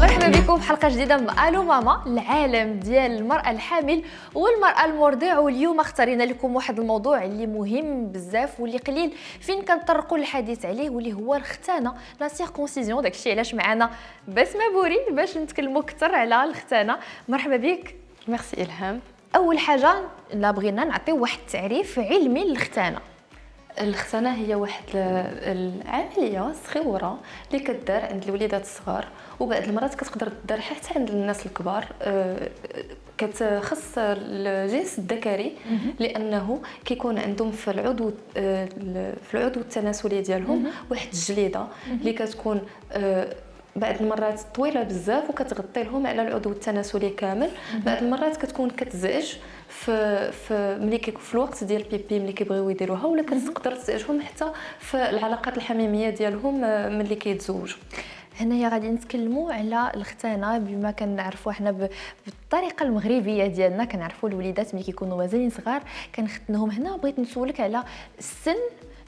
مرحبا بكم في حلقه جديده من الو ماما، العالم ديال المراه الحامل والمراه المرضع. واليوم اختارينا لكم واحد الموضوع اللي مهم بزاف واللي قليل فين كنطرقوا الحديث عليه، واللي هو الختانه، لا سيركونسيزيون. داكشي علاش معنا بسمه بوري باش نتكلموا اكثر على الختانه. مرحبا بك. ميرسي إلهام. اول حاجه لا بغينا نعطيو واحد التعريف علمي للختانه. الختانة هي واحد العملية صغيرة اللي كدار عند الوليدات الصغار، وبعض المرات كتقدر تدار حتى عند الناس الكبار. كتخص الجنس الذكري لأنه كيكون عندهم في العضو التناسلي ديالهم واحد الجليدة اللي كتكون بعض المرات طويله بزاف وكتغطي لهم على العضو التناسلي كامل. بعض المرات كتكون كتزعج في ملي كيكون في الوقت ديال البيبي ملي كيبغيو يديروها، ولا كتقدر تزعجهم حتى في العلاقات الحميميه ديالهم ملي كيتزوجوا. هنايا غادي نتكلموا على الختانه بما كنعرفوا حنا بالطريقه المغربيه ديالنا. كنعرفوا الوليدات ملي كيكونوا مازالين صغار كنختنوهم. هنا بغيت نسولك على السن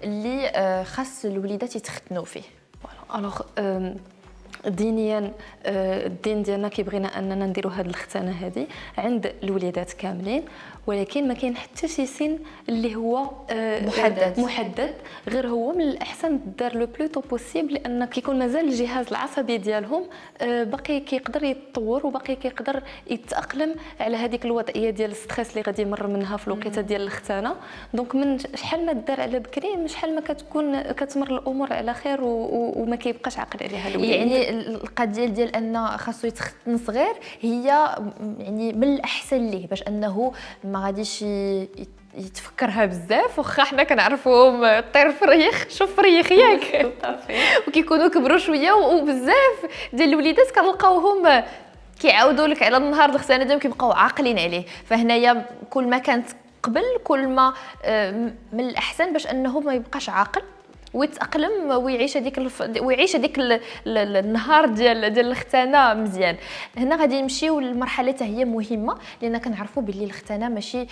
اللي خاص الوليدات يتختنوا فيه. الوغ دينيا الدين ديالنا كيبغينا اننا نديروا هذه الختانه هذه عند الوليدات كاملين، ولكن ما كاين حتى شي سن اللي هو محدد. غير هو من الاحسن دار لو بلو تو بوسيبل، لان كيكون مازال الجهاز العصبي ديالهم باقي كيقدر يتطور وباقي كيقدر يتاقلم على هذيك الوضعيه ديال الستريس اللي غادي يمر منها في الوقيته ديال الختانه. دونك من شحال ما دار على بكري شحال ما كتكون كتمر الامور على خير وما كيبقاش عاقل عليها الوليد. يعني القضيه ديال ان خاصو يتختن صغير هي يعني من الاحسن ليه باش انه ما غاديش يتفكرها بزاف. واخا حنا كنعرفوهم طير فريخ شوف فريخ ياك وكيكونوا كبروا شويه، وبزاف ديال الوليدات كنلقاوهم كيعاودوا لك على النهار الختانه ديالهم كيبقاو عاقلين عليه. فهنايا كل ما كانت قبل كل ما من الاحسن باش انه ما يبقاش عاقل ويتاقلم ويعيش هذيك النهار ديال الختانه مزيان. هنا غادي نمشيو للمرحله حتى هي مهمه، لان كنعرفوا باللي الختانه ماشي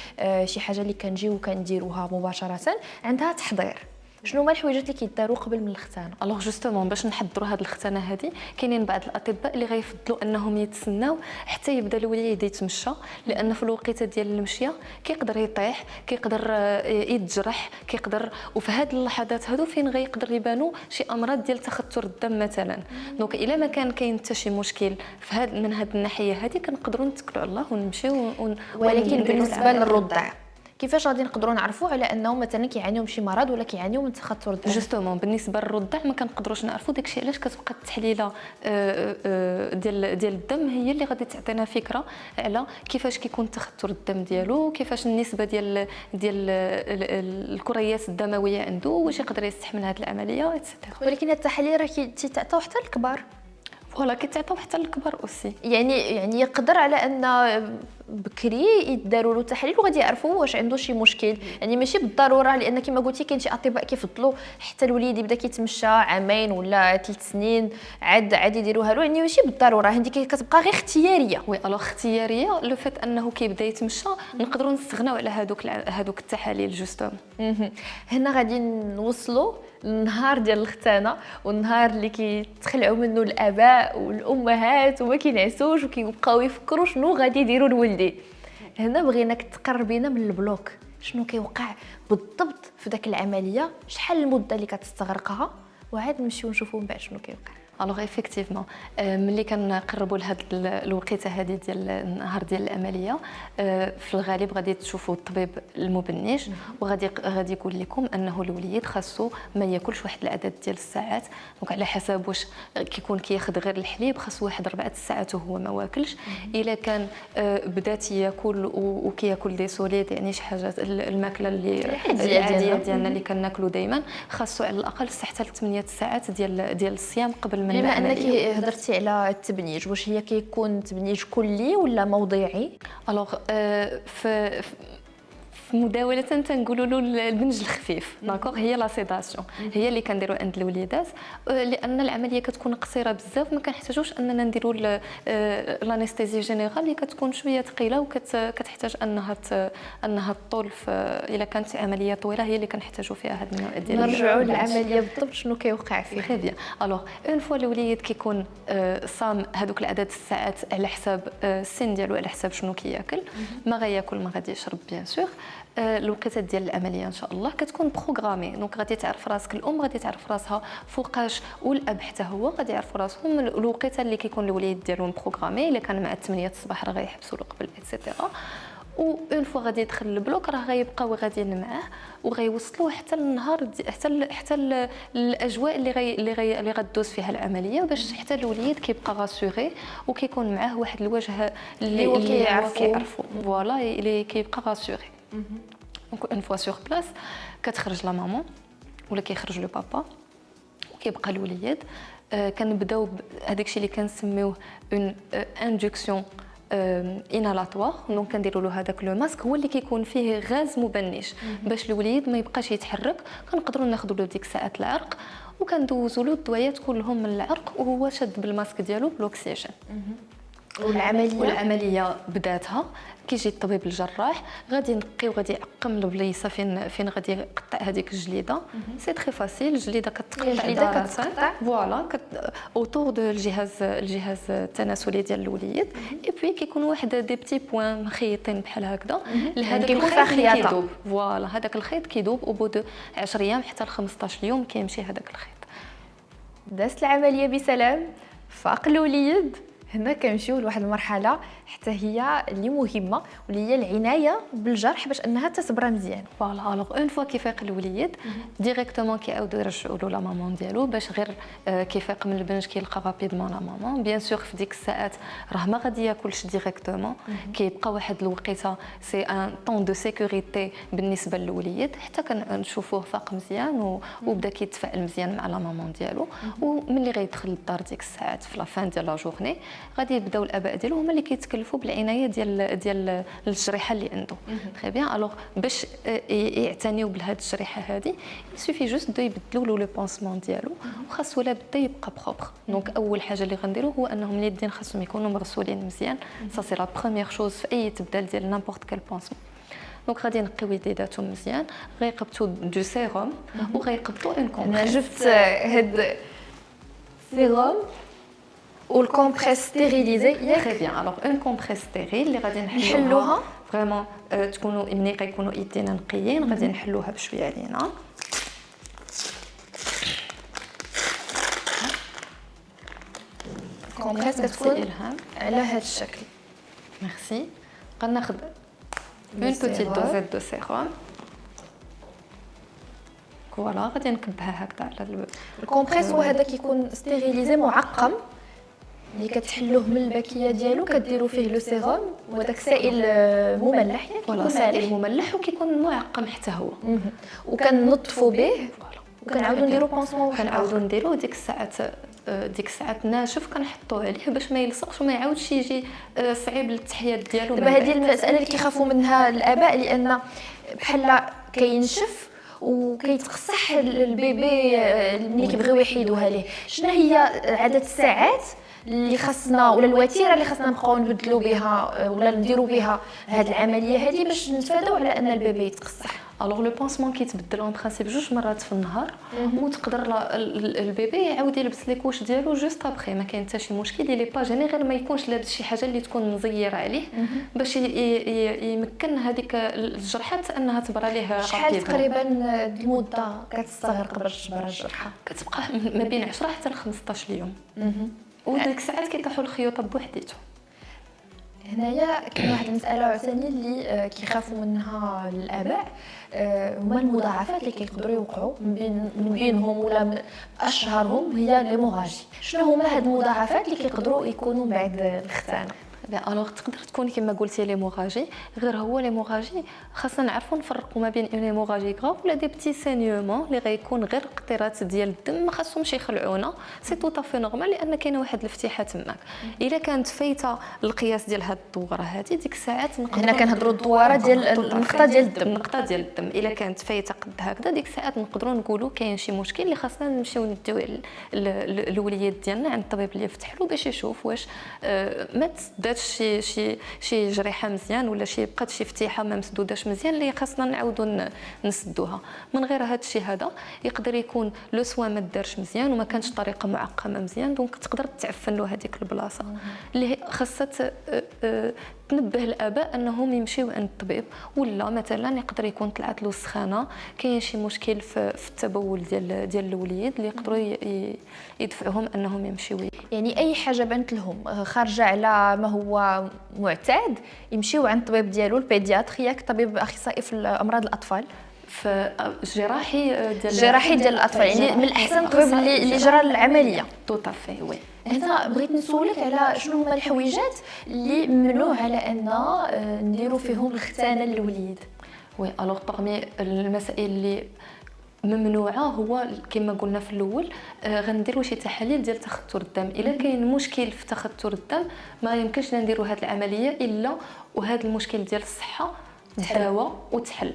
شي حاجه اللي كنجيو وكنديروها مباشره، عندها تحضير. شنو هما الحوايجات اللي كيداروا قبل من الختانه؟ الوغ جوستومون باش نحضروا هذه الختانه هذه كاينين بعض الاطباء اللي غيفضلوا انهم يتسناو حتى يبدا الوليد يتمشى، لان في الوقيته ديال المشيه كيقدر يطيح، كيقدر يتجرح، كيقدر. وفي هذه اللحظات هذو فين غيقدر يبانوا شي امراض ديال تخثر الدم مثلا. دونك الا ما كان كاين حتى شي مشكل في من هذه الناحيه هذه كنقدروا نتكلوا على الله ونمشيو. ولكن بالنسبه للرضع كيفاش غادي نقدروا نعرفوا على انهم مثلا كيعانيوا من شي مرض ولا كيعانيوا من تخثر الدم؟ جوستومون بالنسبه للرضع ما كنقدروش نعرفوا داكشي علاش كتبقى التحليله ديال الدم هي اللي غادي تعطينا فكره على كيفاش كيكون تخثر الدم ديالو، كيفاش النسبه ديال الكريات الدمويه عنده، واش يقدر يستحمل هذه العمليه ايتترا. ولكن التحاليل راه كيتعطاو حتى للكبار. فوالا كيتعطاو حتى للكبار اوسي. يعني يقدر على ان بكري يداروا له تحاليل وغادي يعرفوا واش عنده شي مشكل. يعني ماشي بالضروره، لان كما قلتي كاين شي اطباء كيفضلوا حتى الوليد يبدا كيتمشى عامين ولا 3 سنين عاد يديروها له. يعني ماشي بالضروره، هذيك كتبقى غير اختياريه. وي الوغ اختياريه لو فات انه كيبدا يتمشى نقدروا نستغناو على هذوك التحاليل جوستوم. هنا غادي نوصلوا النهار ديال الختانه، والنهار اللي كيتخلعوا منه الاباء والامهات وما كينعسوش وكيبقاو يفكروا شنو غادي يديروا لولدي. هنا بغيناك تقربينا من البلوك، شنو كيوقع بالضبط في داك العمليه، شحال المده اللي كتستغرقها، وعاد نمشيو نشوفوا من بعد شنو كيوقع. الوغ ايفيكتيفمون ملي كنقربوا لهاد الوقيته هذه ديال النهار ديال العمليه في الغالب غادي تشوفوا الطبيب المبنج وغادي يقول لكم انه الوليد خاصو ما ياكلش واحد العدد ديال الساعات. دونك على حسب واش كيكون كياخذ غير الحليب خاصو واحد 4 ساعات وهو ما واكلش. الا كان بدا تياكل وكياكل دي سوليد، يعني شي حاجه الماكله اللي العاديه ديالنا اللي كناكلوا دائما، خاصو على الاقل 6 حتى 8 ساعات ديال الصيام قبل من بما انك هضرتي على التبنيج، واش هي كيكون تبنيج كلي ولا موضعي؟ الوغ مداوله تنقولوا له البنج الخفيف داكوغ، هي لا سيداسيون هي اللي كنديروا عند الوليدات، لان العمليه كتكون قصيره بزاف، ما كنحتاجوش اننا نديروا الانستيزي جينيرال اللي كتكون شويه ثقيله وكتحتاج انها تطول الا كانت عمليه طويله، هي اللي كنحتاجوا فيها هذا النوع ديال نرجعوا للعمليه بالضبط شنو كيوقع فيه. تري بيان. الوغ اون فوا الوليد كيكون صام هذوك العدد الساعات على حساب السن ديالو، على حساب شنو كياكل، ما غياكل ما غادي يشرب بيان سور. الوقيته ديال العمليه ان شاء الله كتكون بروغرامي، دونك غادي تعرف راسك، الام غادي تعرف راسها فوقاش، والاب حتى هو غادي يعرفوا راسهم الوقيته اللي كيكون الوليد ديالهم بروغرامي. الا كان مع 8 الصباح راه غيحبسوا له قبل ايتترا، و اون فوا غادي يدخل البلوك راه غيبقاو غاديين معاه وغيوصلوه حتى النهار حتى الاجواء اللي غدوز فيها العمليه، باش حتى الوليد كيبقى غاسوري وكيكون معاه واحد الوجه اللي هو كيعرفو فوالا، اللي كيبقى غاسوري. دونك اون فوا سور بلاص كتخرج لا مامون ولا كيخرج لو بابا وكيبقى الوليد. كنبداو بهذاك الشيء اللي كنسميوه اون اندكسيون انالاتوار، دونك كنديروا له هذاك لو ماسك هو اللي كيكون فيه غاز مبنش باش الوليد ما يبقاش يتحرك. كنقدروا ناخذوا له ديك الساعات العرق وكندوزوا له الدويات كلهم من العرق وهو شاد بالماسك ديالو بالاكسجين. والعمليه بداتها كيجي الطبيب الجراح غادي ينقي وغادي يعقم البليصه فين غادي يقطع هذيك الجليده. سي تري فاسيل، الجليده كتقطع فوالا اوتور دو الجهاز التناسلي ديال الوليد، اي بوي كيكون واحد دي بتي بوين مخيطين بحال هكذا لهذاك الخيط اللي كيدوب. فوالا هذاك الخيط كيدوب او بو دو 10 ايام حتى ل 15 يوم كيمشي هذاك الخيط. دازت العمليه بسلام، فاق الوليد. هنا كنمشيو لواحد المرحله حتى هي اللي مهمه، واللي هي العنايه بالجرح باش انها تصبر مزيان. فوالا الوغ اون فوا كيفيق الوليد ديريكتومون كيعاودوا يرجعوا له لا مامون ديالو باش غير كيفيق من البنج كيلقى رابيدمون لا مامون. بيان سور في ديك الساعات راه ما غادي ياكلش ديريكتومون، كيبقى واحد الوقيته سي ان طون دو سيكوريتي بالنسبه للوليد حتى كنشوفوه فاق مزيان وبدا كيتفاعل مزيان مع لا مامون ديالو. وملي غيدخل للدار ديك الساعات في لا فان ديال لا جورني غادي يبداو الاباء ديالو هما اللي كيتكلفوا بالعنايه ديال الجريحه اللي عنده. تري بيان. الوغ باش يعتنيو بهاد الجريحه هذه يسوفي جوست دو يبدلوا له لو بونسمون ديالو، وخاصو لا بدا يبقى بروبر. دونك اول حاجه اللي غنديرو هو انهم اليدين خاصهم يكونوا مغسولين مزيان. سا سي لا بروميير شوز في اي تبدال ديال نيمبورط كال بونسمون. دونك غادي نقيو يديداتهم مزيان، غيقبطوا دو سيروم وغيقبطوا ان كومبريس. انا جبت هاد سيروم والكومبريس ستيريليزي. تري بيان. الوغ اون كومبريس ستيريل اللي غادي نحلوها فريمون تكونوا ملي غيكونوا ايدينا نقيين غادي نحلوها بشويه علينا. كومبريس كتكون على هذا الشكل. ميرسي. غناخذ اون بوتيت دوزيت دو سيروم. فوالا غادي نكبها هكذا على الكومبريس. وهذا كيكون ستيريليزي معقم اللي كتحلوه من الباكيه ديالو، كديروا فيه لو سيروم وداك السائل مملح، فوالا سائل مملح وكيكون معقم حتى هو، وكننظفوا به وكنعاودوا نديروا بونسمون. كنعاودوا نديروا ديك الساعات ناشف كنحطوه عليه باش ما يلصقش وما يعاودش يجي صعيب للتحيات ديالو. دابا هذه المساله اللي كيخافوا منها الاباء، لان بحال كينشف وكيتقصح البيبي ملي كيبغيو يحيدوها ليه. شنو هي عدد الساعات اللي خاصنا ولا الوتيره اللي خاصنا نبقاو نبدلوا بها ولا نديروا بها هذه العمليه هذه باش نتفاداو على ان البيبي يتقصح؟ الوغ لو بونسمون كيتبدل اون برانسيب 2 مرات في النهار، وتقدر البيبي يعاود يلبس لي كوش ديالو جوست ابري، ما كاين حتى شي مشكل. اللي با جيني غير ما يكونش لابس شي حاجه اللي تكون مزيره عليه باش يمكن هذيك الجرحات انها تبرى ليه رابيدمون. شحال تقريبا المده كتستغرق باش تبرى الجرحه؟ كتبقى ما بين 10 حتى ل 15 يوم. وديك الساعات كيطيحوا الخيوط بوحديتهم. هنايا كاين واحد المساله عاوتاني اللي كيخافوا منها الاباء، هما المضاعفات اللي كيقدروا يوقعوا من بينهم ولا من اشهرهم هي ليموراجي. شنو هما هاد المضاعفات اللي كيقدروا يكونوا بعد الختانه؟ الوغ تقدر تكون كما قلتي ليموراجي، غير هو ليموراجي خاصنا نعرفوا نفرقوا ما بين اون ليموراجي غراف ولا دي بتي سانيومون اللي غيكون غير قطرات ديال الدم ما خاصهمش يخلعونا. سي تو طافي نورمال لان كاينه واحد الافتتاحه تماك. الا كانت فايته القياس ديال هاد الدوره هذه ديك الساعات هنا كنهضروا الدواره ديال النقطه ديال الدم. النقطه ديال الدم الا كانت فايته قد هكذا ديك الساعات نقدروا نقولوا كاين شي مشكل اللي خاصنا نمشيو نديو الوليد ديالنا عند الطبيب اللي يفتح له باش يشوف واش ما تسداتش شي جريحه مزيان ولا شي بقات شي فتيحه ما مسدوداش مزيان اللي خاصنا نعاودوا نسدوها. من غير هذا الشيء هذا يقدر يكون لو سوا ما دارش مزيان وما كانش طريقه معقمه مزيان، دونك تقدر تعفن له هذيك البلاصه اللي خاصها تنبه الاباء انهم يمشيو عند الطبيب. ولا مثلا يقدر يكون طلعت له السخانه، كاين شي مشكل في التبول ديال الوليد اللي يقدروا يدفعوهم انهم يمشيو. يعني اي حاجه بانت لهم خارجه على ما هو معتاد يمشيو عند الطبيب ديالو البيدياتر، ياك طبيب اخصائي في امراض الاطفال في جراحي ديال الاطفال. يعني من الاحسن الطبيب اللي جرى العمليه. تو طافي وي. هنا بغيت نسولك على شنو هما الحويجات اللي ممنوع على ان نديروا فيهم الختانه للوليد. وي الوغ باغمي المسائل اللي ممنوعه هو كما قلنا في الاول غنديروا شي تحاليل ديال تخثر الدم. الا كاين مشكل في تخثر الدم ما يمكنش نديروا هذه العمليه الا وهذا المشكل ديال الصحه تداوى وتحل.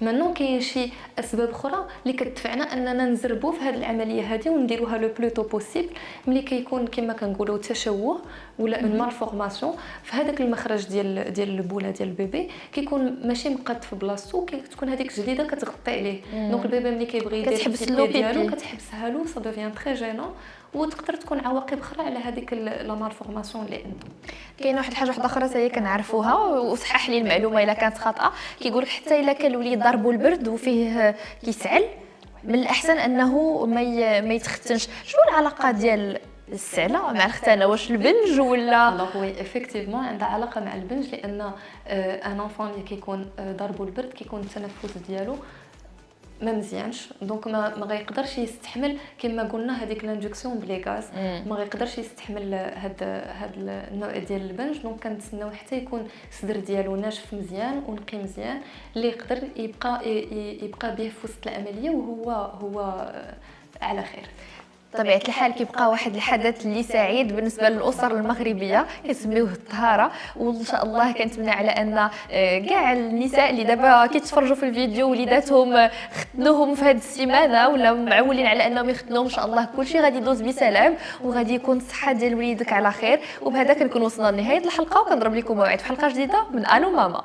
منو كاين شي اسباب اخرى اللي كتدفعنا اننا نزربوا في هذه العمليه هذه ونديروها لو بلوتو بوسيبل ملي كيكون كما كنقولوا تشوه ولا اون مالفورماسيون في هذاك المخرج ديال البوله ديال البيبي كيكون ماشي مقاد في بلاصتو، كتكون هذيك جديده كتغطي عليه. دونك البيبي ملي كيبغي يدير كتحبس له ديالو كتحبسها له سا دوفيان تري جينون وتقدر تكون عواقب اخرى على هذيك لا مالفورماسيون اللي عنده. كاينه واحد الحاجه اخرى حتى هي كنعرفوها وصحح لي المعلومه الا كانت خاطئه، كيقول لك حتى الا كان الوليد ضربوا البرد وفيه كيسعل من الاحسن انه ما يتختنش. شنو العلاقه ديال السعله مع الختانه؟ واش البنج ولا؟ الوغ وي افيكتيفمون عندها علاقه مع البنج لان ان انفون اللي كيكون ضربوا البرد كيكون التنفس ديالو ما مزيانش، دونك ما غيقدرش يستحمل كما قلنا هذيك لاندكسيون بلي غاز، ما غيقدرش يستحمل هاد النوع ديال البنج. دونك كنتسناو حتى يكون الصدر ديالو ناشف مزيان ونقي مزيان اللي يقدر يبقى به في وسط العمليه وهو على خير. طبيعة الحال كيبقى واحد الحدث اللي سعيد بالنسبه للاسر المغربيه كنسميوه الطهاره، وان شاء الله كنتمنى على ان كاع النساء اللي دابا كيتفرجوا في الفيديو وليداتهم ختنوهم في هذه السيمانه ولا معولين على انهم يختنوهم ان شاء الله كلشي غادي يدوز بسلام وغادي يكون الصحه ديال وليدك على خير. وبهذا كنكون وصلنا لنهايه الحلقه وكنضرب لكم موعد في حلقه جديده من الو ماما.